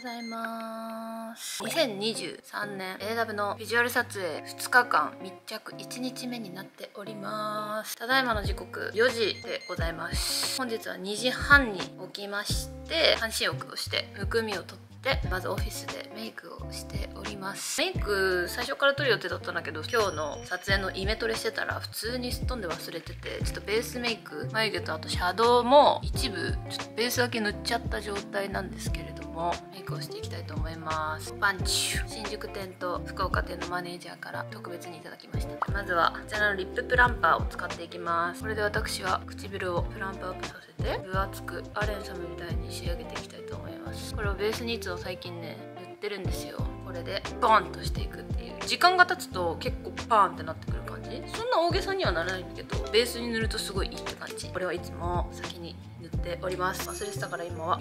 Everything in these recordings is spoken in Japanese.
ざいます。2023年 AW のビジュアル撮影2日間密着1日目になっております。ただいまの時刻4時でございます。本日は2時半に起きまして、半身浴をしてむくみを取ってまずオフィスでメイクをしております。メイク最初から撮る予定だったんだけど、今日の撮影のイメトレしてたら普通にすっ飛んで忘れてて、ちょっとベースメイク、眉毛とあとシャドウも一部ちょっとベースだけ塗っちゃった状態なんですけれども、メイクをしていきたいと思います。パンチュ新宿店と福岡店のマネージャーから特別にいただきました。まずはこちらのリッププランパーを使っていきます。これで私は唇をプランプアップさせて分厚くアレン様みたいに仕上げていきたいと思います。これをベースにいつも最近ね塗ってるんですよ。これでボンとしていくっていう、時間が経つと結構パーンってなってくる感じ。そんな大げさにはならないんだけど、ベースに塗るとすごいいいって感じ。これはいつも先に塗っております。忘れてたから今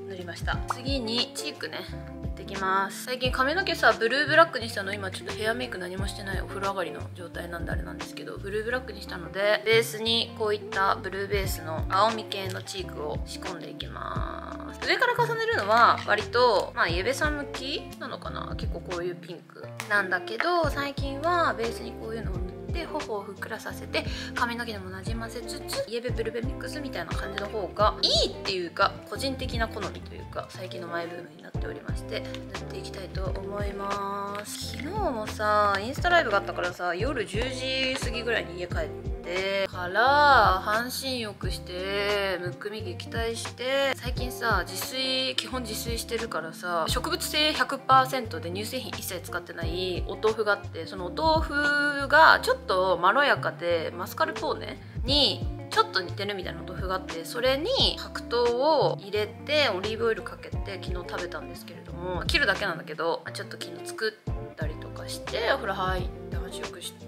塗りました。次にチークね塗っていきます。最近髪の毛さブルーブラックにしたの。今ちょっとヘアメイク何もしてないお風呂上がりの状態なんであれなんですけど、ブルーブラックにしたのでベースにこういったブルーベースの青み系のチークを仕込んでいきます。上から重ねるのは割とイエベさん向きなのかな。結構こういうピンクなんだけど、最近はベースにこういうのを塗って頬をふっくらさせて髪の毛でもなじませつつ、イエベブルベミックスみたいな感じの方がいいっていうか、個人的な好みというか最近のマイブームになっておりまして、塗っていきたいと思います。昨日もさインスタライブがあったからさ、夜10時過ぎぐらいに家帰ってから半身浴してむくみ撃退して、最近さ基本自炊してるからさ、植物性 100% で乳製品一切使ってないお豆腐があって、そのお豆腐がちょっとまろやかでマスカルポーネにちょっと似てるみたいなお豆腐があって、それに白桃を入れてオリーブオイルかけて昨日食べたんですけれども、切るだけなんだけどちょっと昨日作ったりとかしてお風呂入って半身浴して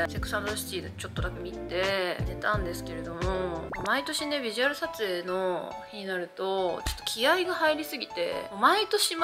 セックス&ザシティでちょっとだけ見て寝たんですけれども、毎年ねビジュアル撮影の日になるとちょっと気合が入りすぎて、毎年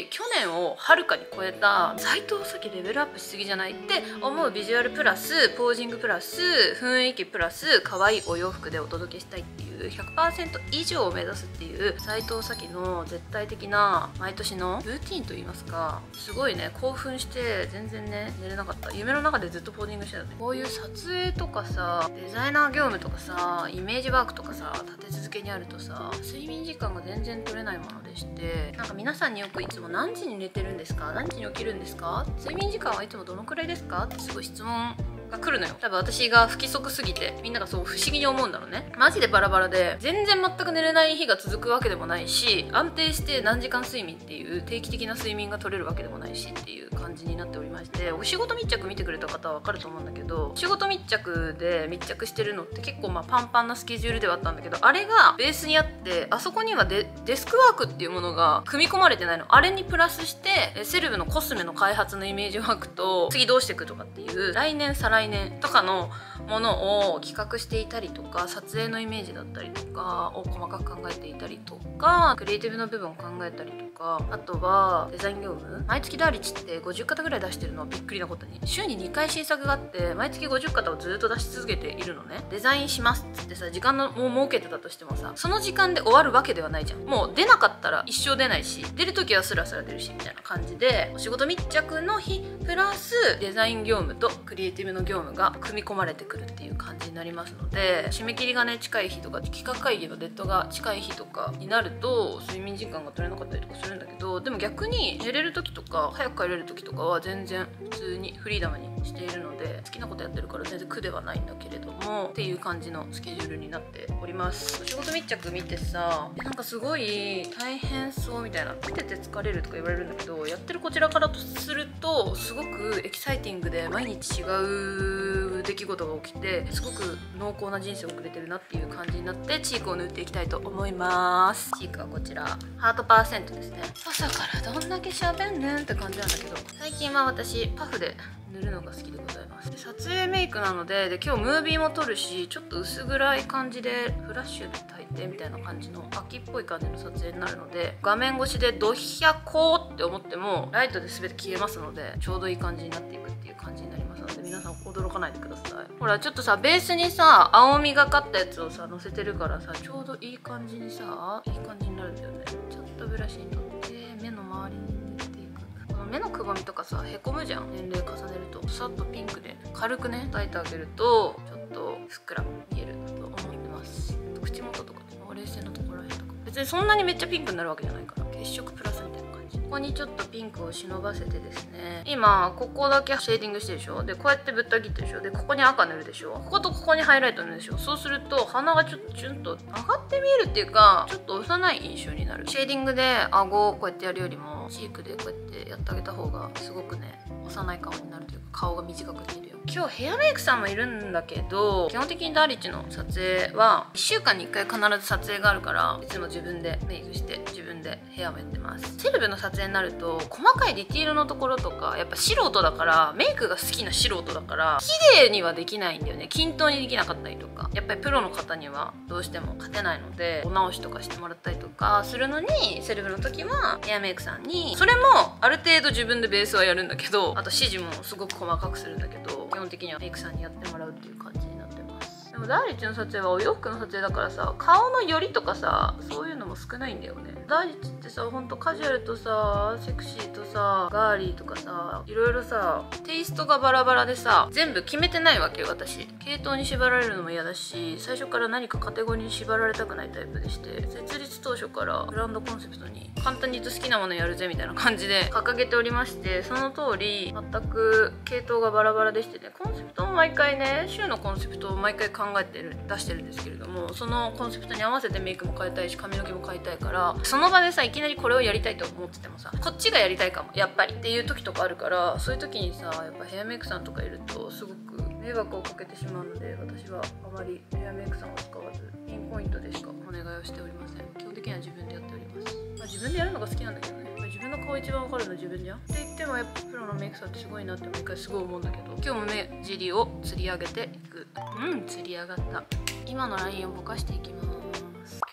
去年をはるかに超えた斉藤咲レベルアップしすぎじゃないって思うビジュアルプラスポージングプラス雰囲気プラス可愛いお洋服でお届けしたいっていう 100% 以上を目指すっていう斉藤咲の絶対的な毎年のルーティンといいますか、すごいね興奮して全然ね寝れなかった。夢の中でずっとポージングしてたね。こういう撮影とかさデザイナー業務とかさイメージワークとかさ立て続けにあるとさ、睡眠時間が全然取れないものでして、なんか皆さんによくいつも何時に寝てるんですか、何時に起きるんですか、睡眠時間はいつもどのくらいですかってすごい質問が来るのよ。多分私が不規則すぎてみんながそう不思議に思うんだろうね。マジでバラバラで全然全く寝れない日が続くわけでもないし、安定して何時間睡眠っていう定期的な睡眠が取れるわけでもないしっていう感じになっておりまして、お仕事密着見てくれた方は分かると思うんだけど、仕事密着で密着してるのって結構パンパンなスケジュールではあったんだけど、あれがベースにあって、あそこにはデスクワークっていうものが組み込まれてないの。あれにプラスしてセレブのコスメの開発のイメージワークと次どうしていくとかっていう来年再来年とかのものを企画していたりとか、撮影のイメージだったりとかを細かく考えていたりとか、クリエイティブの部分を考えたりとか、あとはデザイン業務、毎月ダーリチって50型ぐらい出してるのはびっくりなことに週に2回新作があって、毎月50型をずっと出し続けているのね。デザインしますっつってさ、時間のもう設けてたとしてもさ、その時間で終わるわけではないじゃん。もう出なかったら一生出ないし、出る時はスラスラ出るしみたいな感じで、お仕事密着の日プラスデザイン業務とクリエイティブの業務が組み込まれてくるっていう感じになりますので、締め切りがね近い日とか企画会議のデッドが近い日とかになると睡眠時間が取れなかったりとかするんだけど、でも逆に寝れる時とか早く帰れる時とかは全然普通にフリーダムにしているので、好きなことやってるから全然苦ではないんだけれどもっていう感じのスケジュールになっております。お仕事密着見てさ、なんかすごい大変そうみたいな、見てて疲れるとか言われるんだけど、やってるこちらからとするとすごくエキサイティングで毎日違う出来事が起きて、すごく濃厚な人生を送れてるなっていう感じになって、チークを塗っていきたいと思います。チークはこちらハートパーセントですね。朝からどんだけ喋んねんって感じなんだけど、最近は私パフで塗るのが好きでございます。で撮影メイクなので、今日ムービーも撮るし、ちょっと薄暗い感じでフラッシュで焚いてみたいな感じの秋っぽい感じの撮影になるので、画面越しでドヒャコーって思ってもライトで全て消えますので、ちょうどいい感じになっていくっていう感じになりますので、皆さん驚かないでください。ほらちょっとさ、ベースにさ青みがかったやつをさ乗せてるからさ、ちょうどいい感じにさ、いい感じになるんだよね。ちょっとブラシに取って目の周りに塗っていく。この目のくぼみとかさへこむじゃん、年齢重ねると。さっとピンクで軽くね描いてあげるとちょっとふっくら見えると思ってます。口元とかほうれい線のところらへんとか、別にそんなにめっちゃピンクになるわけじゃないから血色プラスみたいな感じ。ここにちょっとピンクを忍ばせてですね、今ここだけシェーディングしてるでしょ。でこうやってぶった切ってるでしょ。でここに赤塗るでしょ。こことここにハイライト塗るでしょ。そうすると鼻がちょっとチュンと上がって見えるっていうか、ちょっと幼い印象になる。シェーディングで顎をこうやってやるよりもチークでこうやってやってあげた方がすごくね幼い顔になるというか、顔が短く見えるよ。今日ヘアメイクさんもいるんだけど、基本的にダーリッチの撮影は1週間に1回必ず撮影があるから、いつも自分でメイクして自分でヘアもやってます。セレブの撮影になると細かいディティールのところとか、やっぱ素人だから、メイクが好きな素人だから綺麗にはできないんだよね。均等にできなかったりとか、やっぱりプロの方にはどうしても勝てないので、お直しとかしてもらったりとかするのに、セレブの時はヘアメイクさんに、それもある程度自分でベースはやるんだけど、あと指示もすごく細かくするんだけど、基本的にはメイクさんにやってもらうっていう感じになってます。でもダーリッチの撮影はお洋服の撮影だからさ、顔の寄りとかさ、そういうのも少ないんだよね。ダーリッチってさ、ほんとカジュアルとさ、セクシーとさ、ガーリーとかさ、いろいろさテイストがバラバラでさ、全部決めてないわけよ私。系統に縛られるのも嫌だし、最初から何かカテゴリーに縛られたくないタイプでして、設立当初からブランドコンセプトに簡単に言うと好きなものやるぜみたいな感じで掲げておりまして、その通り全く系統がバラバラでしてね、コンセプトも毎回ね、週のコンセプトを毎回考えて出してるんですけれども、そのコンセプトに合わせてメイクも変えたいし髪の毛も変えたいから、その場でさいきなりこれをやりたいと思っててもさ、こっちがやりたいかもやっぱりっていう時とかあるから、そういう時にさやっぱヘアメイクさんとかいるとすごく迷惑をかけてしまうので、私はあまりヘアメイクさんを使わずピンポイントでしかお願いをしておりません。基本的には自分でやっております。自分でやるのが好きなんだけどね。自分の顔一番わかるの自分じゃんって言っても、やっぱプロのメイクさんってすごいなって毎回すごい思うんだけど、今日も目尻を吊り上げていく。吊り上がった。今のラインをぼかしていきます。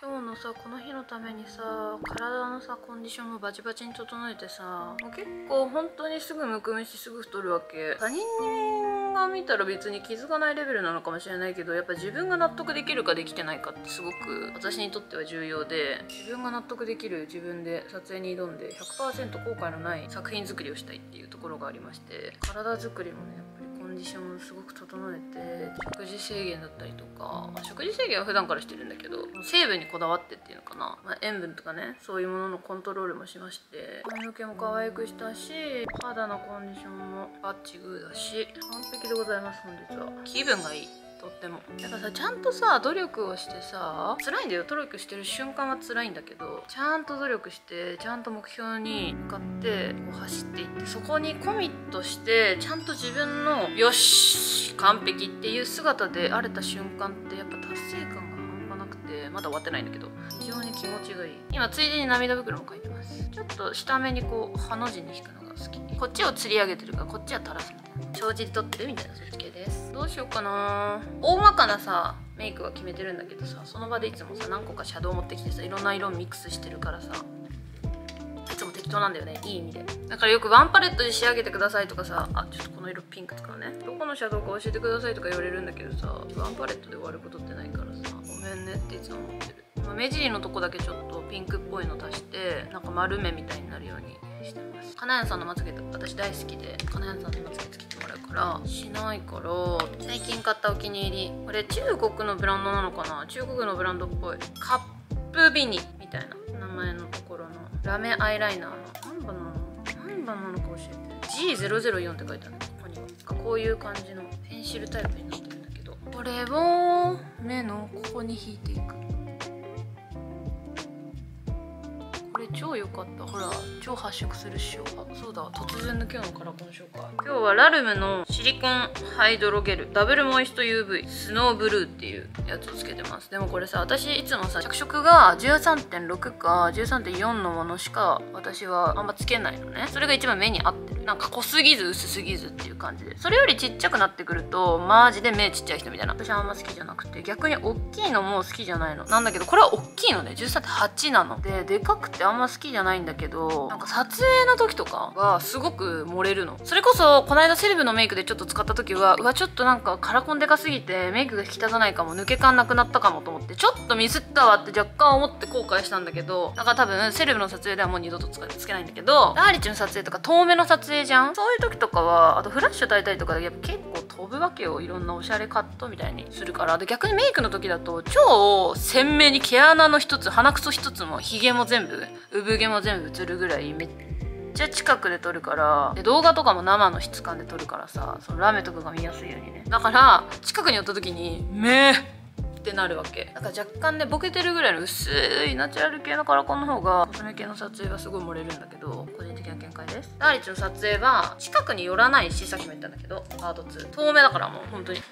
今日のさこの日のためにさ、体のさコンディションもバチバチに整えてさ、もう結構本当にすぐむくむしすぐ太るわけ。他人が見たら別に気づかないレベルなのかもしれないけど、やっぱ自分が納得できるかできてないかってすごく私にとっては重要で、自分が納得できる自分で撮影に挑んで 100% 後悔のない作品作りをしたいっていうところがありまして、体作りもねやっぱりコンディションをすごく整えて、食事制限だったりとか、食事制限は普段からしてるんだけど、成分にこだわってっていうのかな、塩分とかね、そういうもののコントロールもしまして、髪の毛も可愛くしたし、肌のコンディションもバッチグーだし、完璧でございます。本日は気分がいい。とってもやっぱさ、ちゃんとさ努力をしてさ、辛いんだよ、努力してる瞬間は辛いんだけど、ちゃんと努力してちゃんと目標に向かってこう走っていって、そこにコミットしてちゃんと自分のよし完璧っていう姿であれた瞬間って、やっぱ達成感が半端なくて、まだ終わってないんだけど非常に気持ちがいい。今ついでに涙袋も描いてます。ちょっと下目にこうハの字に引くのが好き。こっちを吊り上げてるからこっちは垂らすみたいな、帳尻取ってるみたいな、そっち系です。どうしようかな。大まかなさメイクは決めてるんだけどさ、その場でいつもさ何個かシャドウ持ってきてさ、いろんな色ミックスしてるからさ、いつも適当なんだよね、いい意味で。だからよくワンパレットで仕上げてくださいとかさ、ちょっとこの色ピンク使うね、どこのシャドウか教えてくださいとか言われるんだけどさ、ワンパレットで終わることってないからさ、ごめんねっていつも思ってる。目尻のとこだけちょっとピンクっぽいの足して、なんか丸目みたいになるようにしてます。金谷さんのまつげ私大好きで、金谷さんのまつげつけてもらうからしないから、最近買ったお気に入り、これ中国のブランドなのかな、中国のブランドっぽいカップビニみたいな名前のところのラメアイライナーの何番なのか教えて。 G004 って書いてあるね、ここには。こういう感じのペンシルタイプになってるんだけど、これを目のここに引いていく。これ超良かった。ほら超発色するっしょ。あ、そうだ、突然の今日のカラコン紹介。今日はラルムのシリコンハイドロゲルダブルモイスト UV スノーブルーっていうやつをつけてます。でもこれさ、私いつもさ着色が 13.6 か 13.4 のものしか私はあんまつけないのね。それが一番目に合ってる。なんか濃すぎず薄すぎずっていう感じで、それよりちっちゃくなってくるとマジで目ちっちゃい人みたいな、私はあんま好きじゃなくて、逆に大きいのも好きじゃないのなんだけど、これは大きいのね。 13.8 なのででかくてあんま好きじゃないんだけど、なんか撮影の時とかはすごく漏れるの。それこそこの間セレブのメイクでちょっと使った時は、うわちょっとなんかカラコンでかすぎてメイクが引き立たないかも、抜け感なくなったかもと思って、ちょっとミスったわって若干思って後悔したんだけど、だから多分セレブの撮影ではもう二度とつけないんだけど、ラーリッチの撮影とか遠目の撮影じゃん。そういう時とかは、あとフラッシュ焚いたりとかでやっぱ結構飛ぶわけよ。いろんなおしゃれカットみたいにするから。で逆にメイクの時だと超鮮明に毛穴の一つ、鼻くそ一つもヒゲも全部産毛も全部映るぐらいめっちゃ近くで撮るから、で動画とかも生の質感で撮るからさ、そのラメとかが見やすいようにね。だから近くに寄った時に目ってなるわけ。だから若干ねボケてるぐらいの薄いナチュラル系のカラコンの方がコスメ系の撮影はすごい漏れるんだけど、個人的な見解です。ラーリッチの撮影は近くに寄らないし、さっきも言ったんだけどパート2遠目だから、もう本当にっ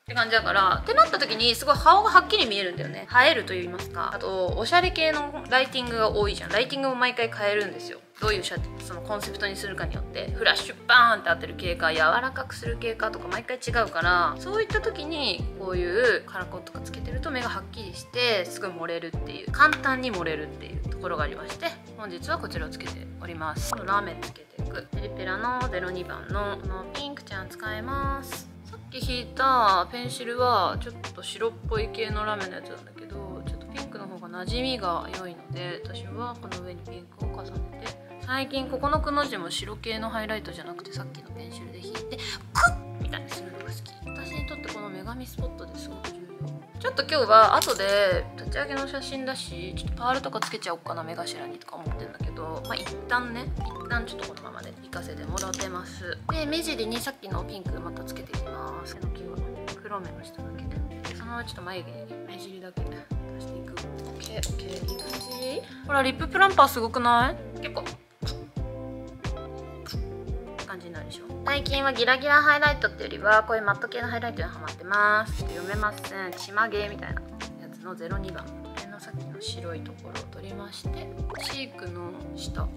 て感じだから、ってなった時にすごい顔がはっきり見えるんだよね。映えると言いますか。あとおしゃれ系のライティングが多いじゃん。ライティングも毎回変えるんですよ。どういうそのコンセプトにするかによって、フラッシュバーンって当てる系か柔らかくする系かとか毎回違うから、そういった時にこういうカラコンとかつけてると目がはっきりしてすごい漏れるっていう、簡単に漏れるっていうところがありまして、本日はこちらをつけております。ラーメンつけていくペリペラの02番のこのピンクちゃん使います。さっき引いたペンシルはちょっと白っぽい系のラメのやつなんだけど、ちょっとピンクの方が馴染みが良いので、私はこの上にピンクを重ねて、最近ここのくの字も白系のハイライトじゃなくてさっきのペンシルで引いてクッみたいにするのが好き。私にとってこの女神スポットですごく重要。ちょっと今日は後で立ち上げの写真だし、ちょっとパールとかつけちゃおうかな目頭にとか思ってるんだけど、まあ一旦ちょっとこのままで行かせてもらってます。で目尻にさっきのピンクまたつけていきます。手の際黒目の下だけで、そのままちょっと眉毛に目尻だけ出していく。 OKOK いい感じ。ほらリッププランパーすごくない？結構感じになるでしょ。最近はギラギラハイライトっていうよりはこういうマット系のハイライトにハマってます。ちょっと読めません。ちまげみたいなやつの02番、これのさっきの白いところを取りまして、チークの下とか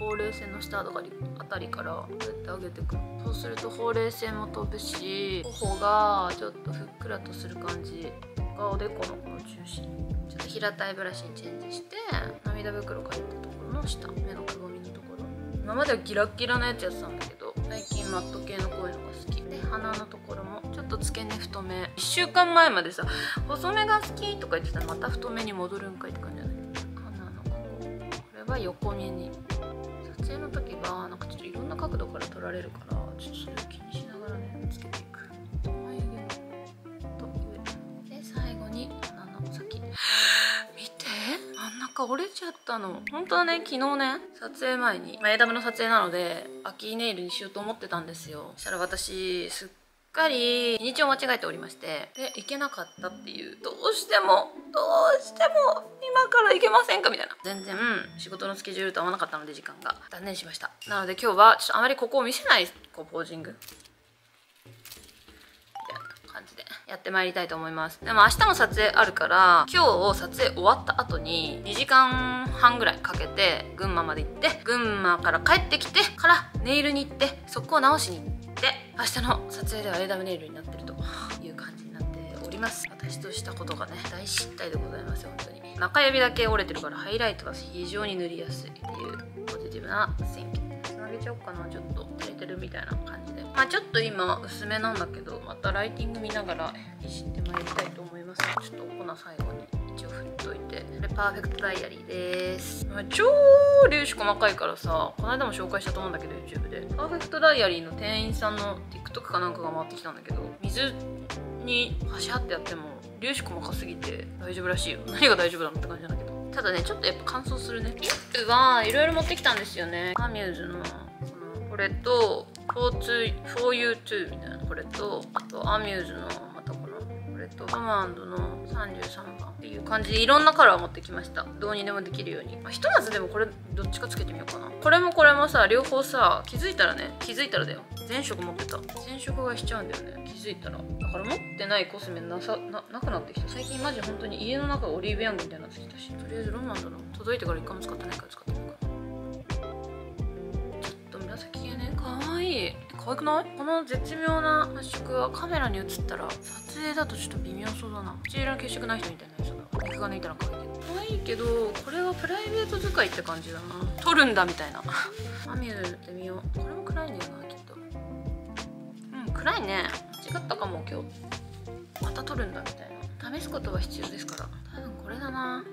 ほうれい線の下とかあたりからこうやって上げてくる。そうするとほうれい線も飛ぶし、頬がちょっとふっくらとする感じがおでこのこの中心、ちょっと平たいブラシにチェンジして、涙袋が入ったところの下、目のくぼみのところ、今まではギラッギラなやつやってたんだけど、最近マット系のこういうのが好きで、鼻のところもちょっと付け根太め。1週間前までさ細めが好きとか言ってたらまた太めに戻るんかいって感じじゃない。鼻のこれは横目に、撮影の時はなんかちょっといろんな角度から撮られるから、ちょっとそれを気にしながらねつけていく。眉毛のと上で最後に鼻の先。見て、真ん中折れちゃったの。本当はね昨日ね撮影前に、AW の撮影なので秋ネイルにしようと思ってたんですよ。そしたら私すっかり日にちを間違えておりまして、で行けなかったっていう、どうしても今から行けませんかみたいな、全然仕事のスケジュールと合わなかったので時間が断念しました。なので今日はちょっとあまりここを見せないこうポージング感じでやってまいりたいと思います。でも明日も撮影あるから、今日撮影終わった後に2時間半ぐらいかけて群馬まで行って、群馬から帰ってきてからネイルに行って、そこを直しに行って、明日の撮影では AW ネイルになってるという感じになっております。私としたことがね大失態でございます。本当に中指だけ折れてるからハイライトが非常に塗りやすいっていうポジティブな選挙。つなげちゃおうかな。ちょっと照れてるみたいな感じで、ちょっと今薄めなんだけど、またライティング見ながらいじってまいりたいと思います。ちょっと粉最後に一応振っといて、これパーフェクトダイアリーです。超粒子細かいからさ、この間も紹介したと思うんだけど YouTube でパーフェクトダイアリーの店員さんの TikTok かなんかが回ってきたんだけど、水にパシャってやっても粒子細かすぎて大丈夫らしいよ。何が大丈夫なのって感じなんだけど、ただねちょっとやっぱ乾燥するね。リップはいろいろ持ってきたんですよね。アミューズのこれと 4U2 みたいなこれと、あとアミューズのまたこれとロマンドの33番っていう感じでいろんなカラー持ってきました。どうにでもできるように、ひとまずでもこれどっちかつけてみようかな。これもこれもさ、両方さ、気づいたらだよ、全色持ってた。全色買いしちゃうんだよね、気づいたら。だから持ってないコスメなくなってきた。最近マジ本当に家の中がオリーブヤングみたいになってきたし、とりあえずロンマンだな。届いてから一回も使ってないから使ってみようかな。ちょっと紫系ね、かわいい。可愛くない？この絶妙な発色はカメラに映ったら撮影だとちょっと微妙そうだな。口色の血色ない人みたいな人だ。肉が抜いたら可愛いけど、これはプライベート使いって感じだな。撮るんだみたいな。マミュー塗ってみよう。これも暗いんだよな、きっと。暗いね。違ったかも今日。また撮るんだみたいな。試すことは必要ですから。多分これだな。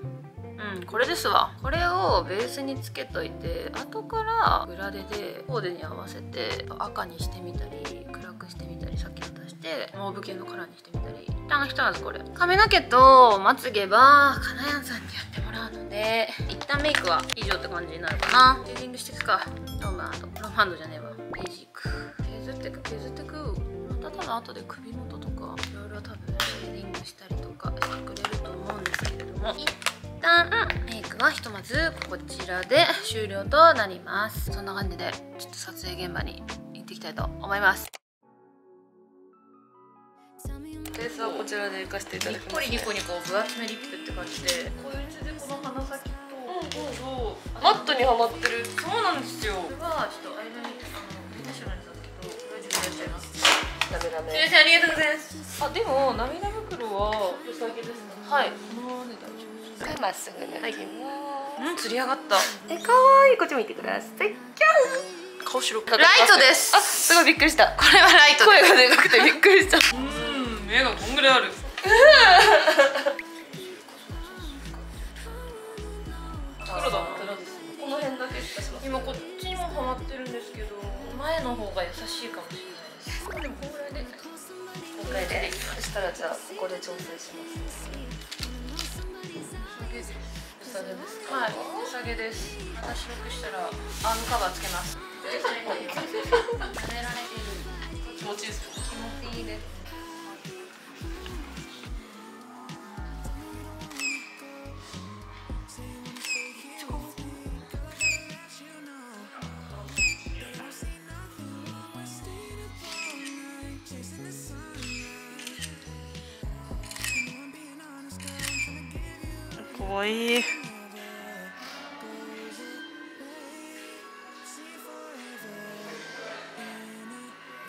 これですわ。これをベースにつけといて、後からグラデでコーデに合わせて赤にしてみたり暗くしてみたり、さっきの足してモーブ系のカラーにしてみたり。ひとまずこれ髪の毛とまつげはかなやんさんにやってもらうので、一旦メイクは以上って感じになるかな。シェーディングしていくか。ロマンドじゃねえわ、ベージック削ってく。また多分後で首元とかいろいろ多分シェーディングしたりとかしてくれると思うんですけれども、一旦メイクはひとまずこちらで終了となります。そんな感じでちょっと撮影現場に行っていきたいと思います。ベースはこちらで行かせていただきます、ね。ニコニコ分厚めリップって感じで、こういう字でこの鼻先とマットにはまってる。そうなんですよ。これはちょっと間に出てしまいそうだけど、これ自分でやっちゃいます。ダメ。先生ありがとうございます。でも涙袋は良さげですね。はい。このままで大丈夫です。まっすぐね。はい。釣り上がった。可愛い。こっち見てください。顔白く。ライトです。すごいびっくりした。これはライト。声がでかくてびっくりした。目がこんぐらいある。黒だな。この辺だけしかします。今こっちにもハマってるんですけど、前の方が優しいかもしれないです。でもこんぐらいで。そしたらじゃあここで調整します。良さげです。はい、良さげです。また白くしたらアームカバーつけます。寝られてる。気持ちいいです。気持ちいいです。かわいい。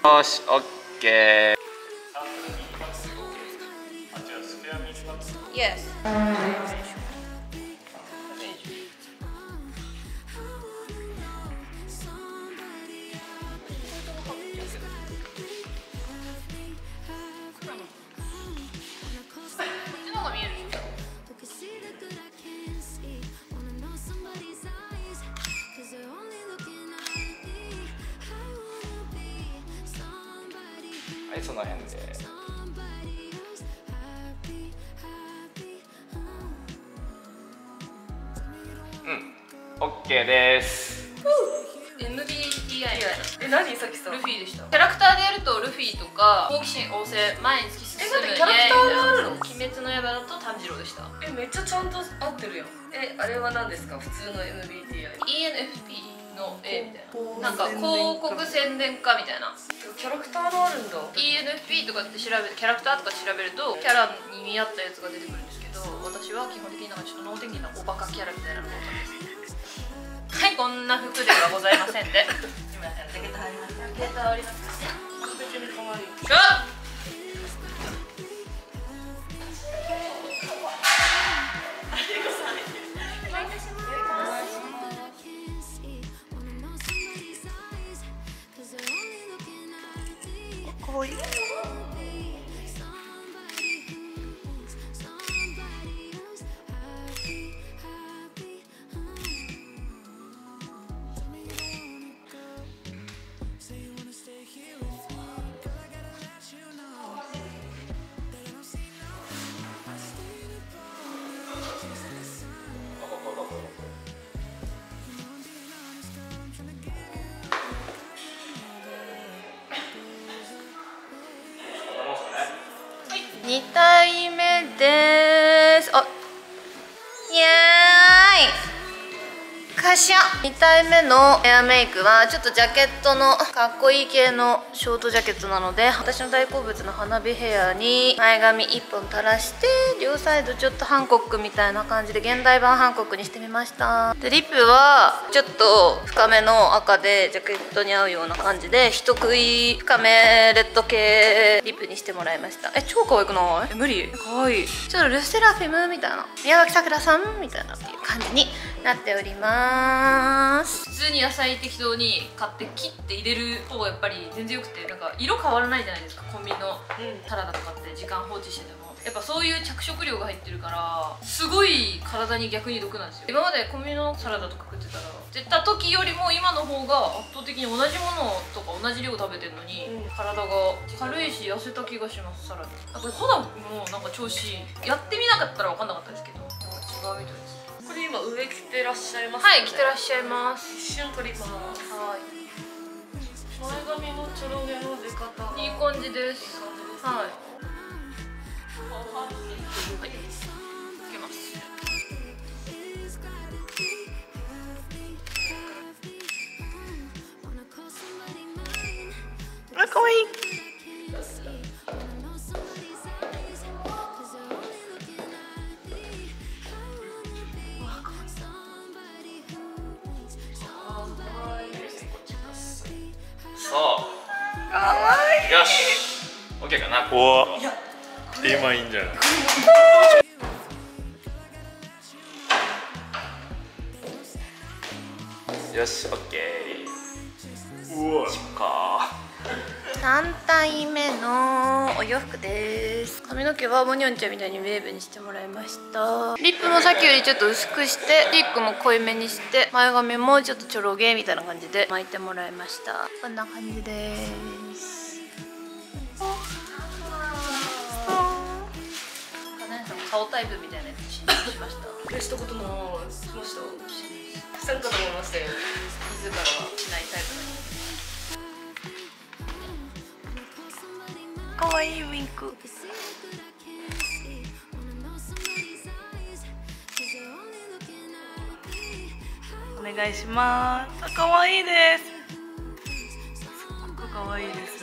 よし、オッケー。Yes。はい、その辺で。オッケーです。MBTI。何さっきさ。ルフィでした。キャラクターでやるとルフィとか好奇心旺盛、前に突き進む。キャラクターがあるの？鬼滅の刃だと炭治郎でした。めっちゃちゃんと合ってるやん。あれは何ですか？普通の MBTI。ENFP の A みたいな。なんか広告宣伝家みたいな。キャラクターがあるんだ。 ENFP とかって調べて、キャラクターとか調べるとキャラに見合ったやつが出てくるんですけど、私は基本的になんかちょっと能天気なおバカキャラみたいなのが多かったです。はい、こんな服ではございませんで。今ジャケット入りました。ジャケットありますね。別に可愛い。しょっ。可愛い。2体目です。あ、カシャ。2体目のヘアメイクはちょっとジャケットのかっこいい系のショートジャケットなので、私の大好物の花火ヘアに前髪1本垂らして、両サイドちょっとハンコックみたいな感じで現代版ハンコックにしてみました。でリップはちょっと深めの赤でジャケットに合うような感じで一食い深めレッド系リップにしてもらいました。超可愛くない？無理？可愛い。ちょっとルセラフィムみたいな、宮脇さくらさんみたいなっていう感じになっております。普通に野菜適当に買って切って入れる方がやっぱり全然よくて、なんか色変わらないじゃないですか。コンビニのサラダとかって時間放置しててもやっぱそういう着色料が入ってるからすごい体に逆に毒なんですよ。今までコンビニのサラダとか食ってたら絶対時よりも今の方が圧倒的に同じものとか同じ量食べてるのに、体が軽いし痩せた気がします。さらにあと肌もなんか調子いい。やってみなかったら分かんなかったですけど、なんか違うみたいです。これ今上着てらっしゃいますはい、よね。着てらっしゃいます。一瞬取ります。はい、前髪のちょろげの出方いい感じです。はい、はい、つけます。あ、かわいい。そうかわいい。よし OK かな。おお、今いいんじゃない？よし OK。 うわ、か3体目のお洋服です。髪の毛はモニョンちゃんみたいにウェーブにしてもらいました。リップもさっきよりちょっと薄くして、リップも濃いめにして、前髪もちょっとちょろげみたいな感じで巻いてもらいました。こんな感じです。金谷さんも顔タイプみたいなやつしました。したことない。しました。したんかと思いましたよ。自らはしないタイプの人。かわいいウインク。お願いします。かわいいです。すっごくかわいいです。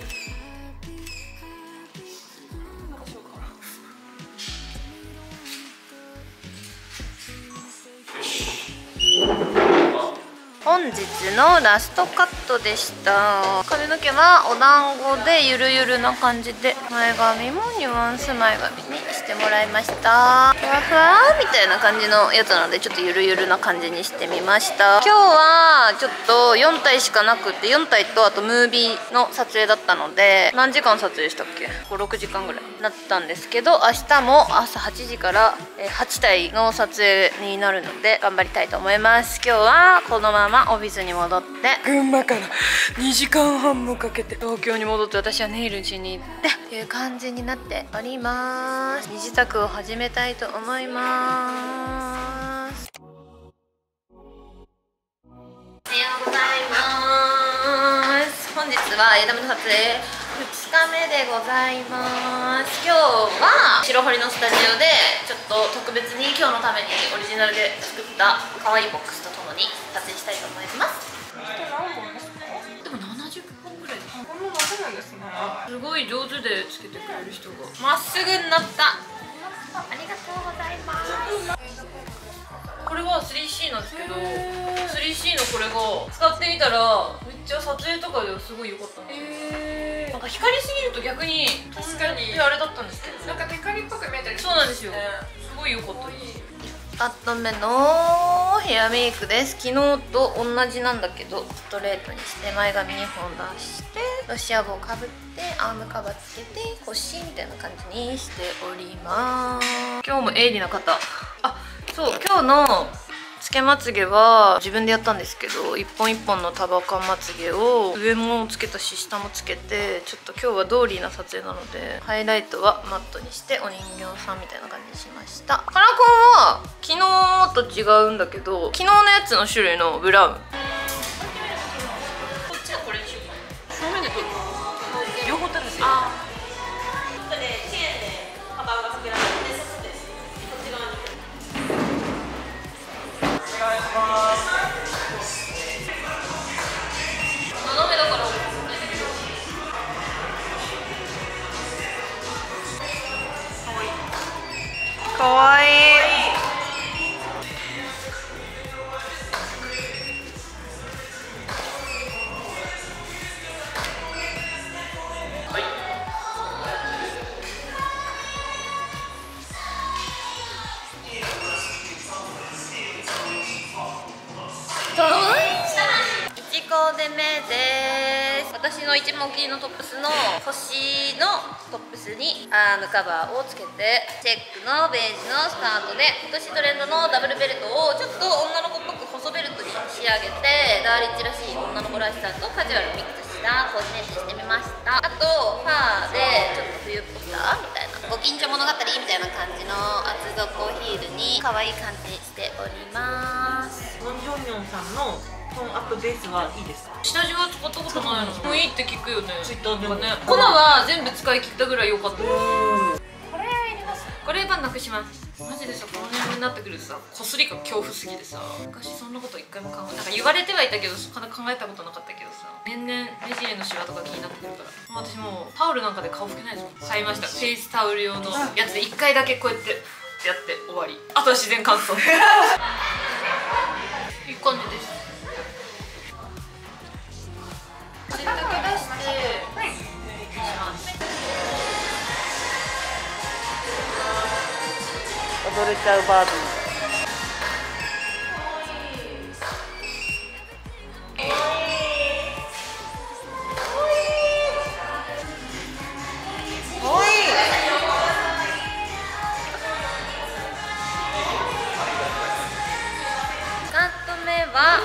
本日のラストカットでした。髪の毛はお団子でゆるゆるな感じで、前髪もニュアンス前髪にしてもらいました。ふわふわみたいな感じのやつなので、ちょっとゆるゆるな感じにしてみました。今日はちょっと4体しかなくて、4体とあとムービーの撮影だったので、何時間撮影したっけ？5、6時間ぐらいだったんですけど、明日も朝8時から8体の撮影になるので頑張りたいと思います。今日はこのままオフィスに戻って、群馬から2時間半もかけて東京に戻って、私はネイルしに行ってっていう感じになっております。身支度を始めたいと思います。おはようございます。本日は枝豆の撮影2日目でございます。今日は白堀のスタジオでちょっと特別に今日のためにオリジナルで作った可愛いボックスとともに撮影したいと思います。でも70本ぐらい。こんな待てないですね。すごい上手でつけてくれる人が。まっすぐになった。ありがとうございます。これは 3C なんですけど、3C のこれが使ってみたらめっちゃ撮影とかではすごい良かったんですよ。なんか光りすぎると逆に確かにあれだったんですけど、なんかテカリっぽく見えたり。そうなんですよ。すごい良かったです。2つ目のヘアメイクです。昨日と同じなんだけど、ストレートにして前髪2本出して、ロシア帽かぶってアームカバーつけて腰みたいな感じにしております。今日も鋭利な方。あ、そう、今日のつけまつげは自分でやったんですけど、一本一本の束感まつげを上もつけたし下もつけて、ちょっと今日はドーリーな撮影なのでハイライトはマットにしてお人形さんみたいな感じにしました。カラコンは昨日と違うんだけど、昨日のやつの種類のブラウン。こっちはこれにしようかな。正面で撮る。両方撮るんですよ。お願いします。コーデ目です。私の一番お気に入りのトップスの星のトップスにアームカバーをつけて、チェックのベージュのスカートで、今年トレンドのダブルベルトをちょっと女の子っぽく細ベルトに仕上げて、ダーリッチらしい女の子らしさとカジュアルミックスしたコーディネートしてみました。あとファーでちょっと冬っぽさみたいな、ご近所物語みたいな感じの厚底ヒールに可愛い感じにしております。ノンジョンミョンさんのトーンアップベースはいいですか？下地は使ったことないの。もういいって聞くよね。ツイッターでもね。粉は全部使い切ったぐらい良かった。これいります。これはなくします。マジでさ、この辺になってくるとさ、こすりが恐怖すぎてさ、昔そんなこと一回も考え、なんか言われてはいたけど、考えたことなかったけどさ、年々目尻のシワとか気になってくるから、もう私もうタオルなんかで顔拭けないですもん。買いました。フェイスタオル用のやつで1回だけこうやってやって終わり。あとは自然乾燥。いい感じです。洗濯出して、踊れちゃうバービー。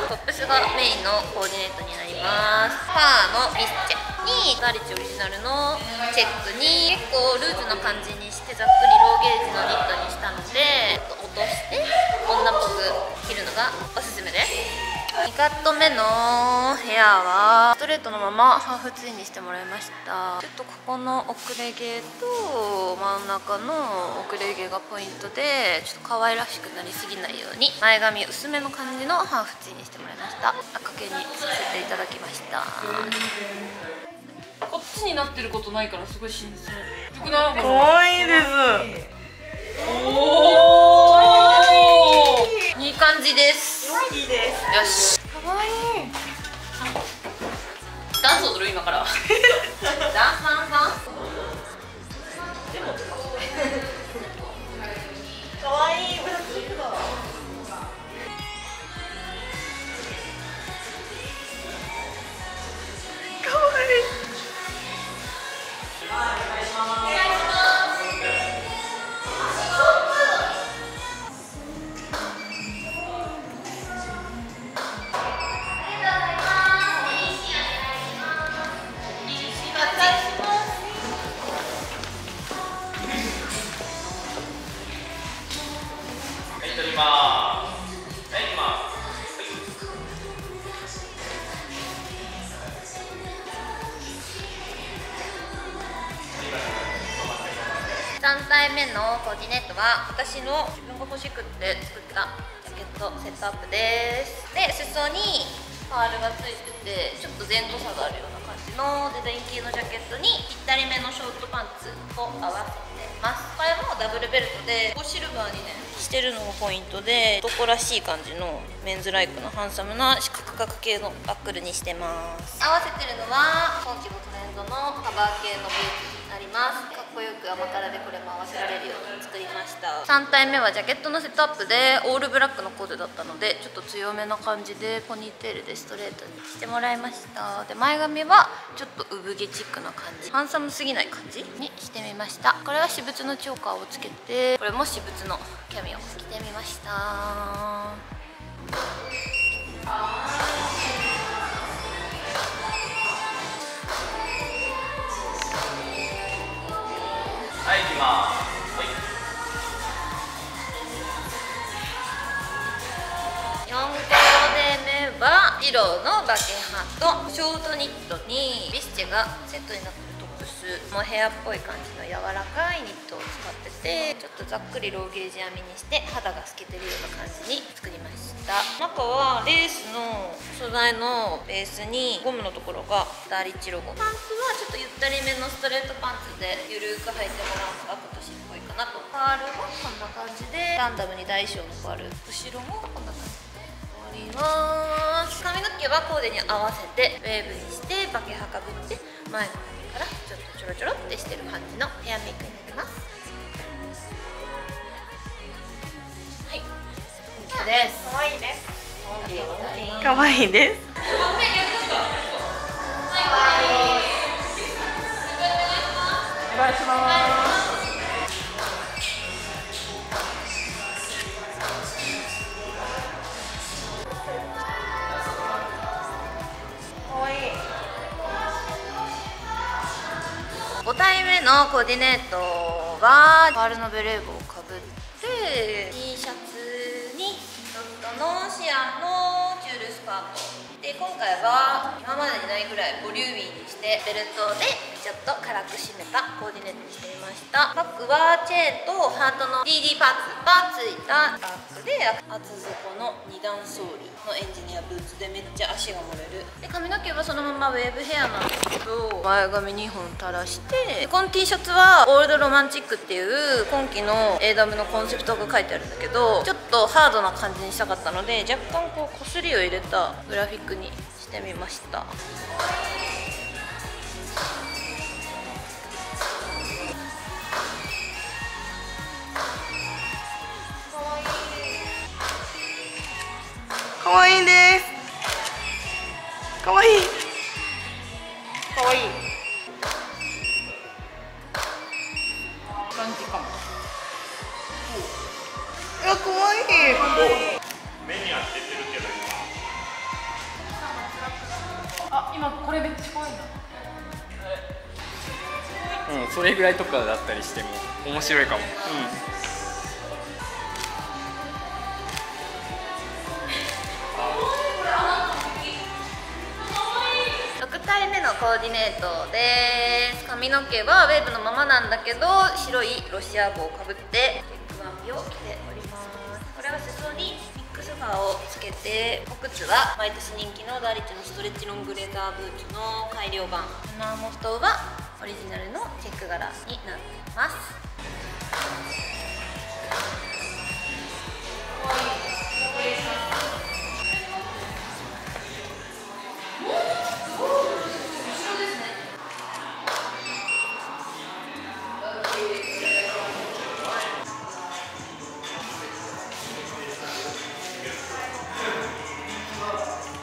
トップスがメインのコーディネートになります。ファーのビスチェにダーリッチオリジナルのチェックに結構ルーズな感じにしてざっくりローゲージのニットにしたので、ちょっと落として女っぽく着るのがおすすめです。2カット目のヘアはストレートのままハーフツインにしてもらいました。ちょっとここの遅れ毛と真ん中の遅れ毛がポイントで、ちょっと可愛らしくなりすぎないように前髪薄めの感じのハーフツインにしてもらいました。赤毛にさせていただきました。こっちになってることないからすごい新鮮。可愛いです。おお、いい感じです。いいです。よし。可愛い。ダンス踊る今から。ダンスダンスダンス。でも可愛いブラックリップだ。可愛い。3体目のコーディネートは私の自分が欲しくって作ったジャケットセットアップです。で、裾にパールがついててちょっと前後差があるような感じのデザイン系のジャケットにぴったりめのショートパンツを合わせてます。これもダブルベルトでシルバーにねしてるのがポイントで、男らしい感じのメンズライクのハンサムな四角角系のバックルにしてます。合わせてるのは今季のトレンドのカバー系のブーツになります。かっこよく甘辛でこれも合わせられるように作りました。3体目はジャケットのセットアップでオールブラックのコーデだったので、ちょっと強めな感じでポニーテールでストレートにしてもらいました。で、前髪はちょっと産毛チックな感じ、ハンサムすぎない感じにしてみました。これは私物のチョーカーをつけて、これも私物のキャミを着てみました。はい、行きます。4コーデ目は白のバケハとショートニットにビスチェがセットになってるトップス、もうヘアっぽい感じの柔らかいニットを使ってて、ちょっとざっくりローゲージ編みにして肌が透けてるような感じに作りました。中はレースの素材のベースにゴムのところがダーリッチロゴ、パンツはちょっとゆったりめのストレートパンツでゆるく履いてもらうのが今年っぽいかなと。パールもこんな感じでランダムに大小のパール、後ろもこんな感じで終わります。髪の毛はコーデに合わせてウェーブにしてバケハかぶって前のからちょっとちょろちょろってしてる感じのヘアメイクになります。はい、OK です。可愛いです。可愛いです。願いします。5体目のコーディネートはパールのベレー帽をかぶって T シャツにドットのシアンのチュールスカートで、今回は今までにないぐらいボリューミーにしてベルトでちょっと辛く締めたコーディネートにしてみました。バッグはチェーンとハートの DD パーツがついたバッグで、厚底の2段ソールのエンジニアブーツでめっちゃ足が漏れる。で髪の毛はそのままウェーブヘアなんですけど、前髪2本垂らして、この T シャツはオールドロマンチックっていう今期の AW のコンセプトが書いてあるんだけど、ちょっとハードな感じにしたかったので、若干こうこすりを入れたグラフィックにしてみました。かわいいです。かわいい。かわいい。感じかも。いや、かわいい。目に当ててるけどあ、今これめっちゃ可愛いな。うん、それぐらいとかだったりしても面白いかも。6体目のコーディネートです。髪の毛はウェーブのままなんだけど、白いロシア帽をかぶってチェックワンピを着ております。これは裾にミックスファーをつけて、お靴は毎年人気のダリッチのストレッチロングレザーブーツの改良版。胸元はオリジナルのチェック柄になっています。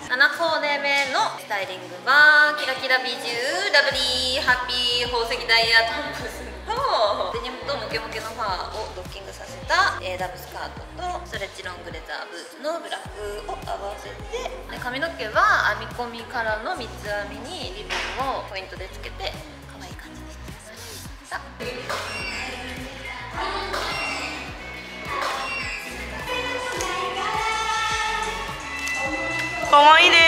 7コーデ目のスタイリングはキラキラ美獣ラブリーハッピー宝石ダイヤトンプスとデニムとムケムケのファーをドッキングさせた AW スカートとストレッチロングレザーブーツのブラックを合わせて、で髪の毛は編み込みからの三つ編みにリボンをポイントでつけて可愛い感じにしてみました。かわいいです。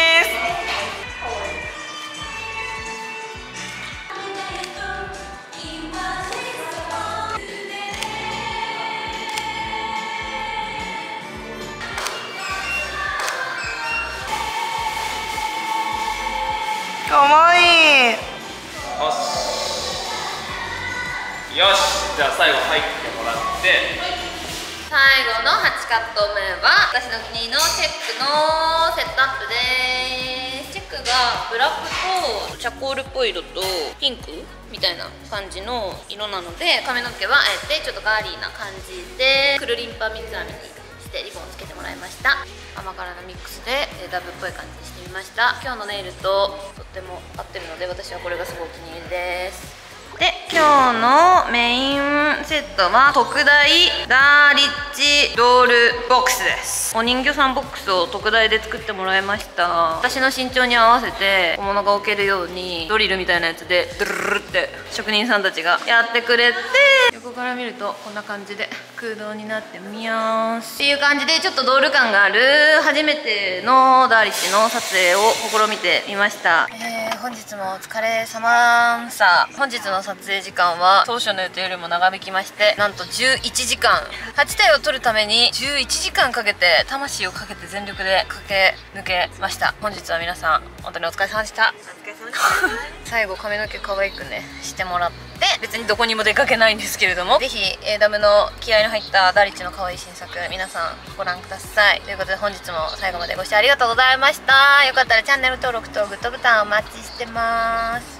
かわいい。よし、じゃあ最後入ってもらって。最後の8カット目は私のお気に入りのチェックのセットアップです。チェックがブラックとチャコールっぽい色とピンクみたいな感じの色なので、髪の毛はあえてちょっとガーリーな感じでくるりんぱ三つ編みにしてリボンをつけてもらいました。甘辛のミックスでダブっぽい感じにしてみました。今日のネイルととっても合ってるので、私はこれがすごいお気に入りです。で、今日のメインセットは特大ダーリッチドールボックスです。お人形さんボックスを特大で作ってもらいました。私の身長に合わせて小物が置けるようにドリルみたいなやつでドゥルルルって職人さんたちがやってくれて、横から見るとこんな感じで空洞になってみやーすっていう感じで、ちょっとドール感がある初めてのダーリッチの撮影を試みてみました。本日もお疲れ様さ。本日の撮影時間は当初の予定よりも長引きまして、なんと11時間、8体を撮るために11時間かけて、魂をかけて全力で駆け抜けました。本日は皆さん本当にお疲れ様でした。お疲れ様でした。最後髪の毛可愛くねしてもらって、別にどこにも出かけないんですけれども、ぜひ AW の気合いの入ったダーリッチの可愛い新作、皆さんご覧ください。ということで本日も最後までご視聴ありがとうございました。よかったらチャンネル登録とグッドボタンお待ちしてます。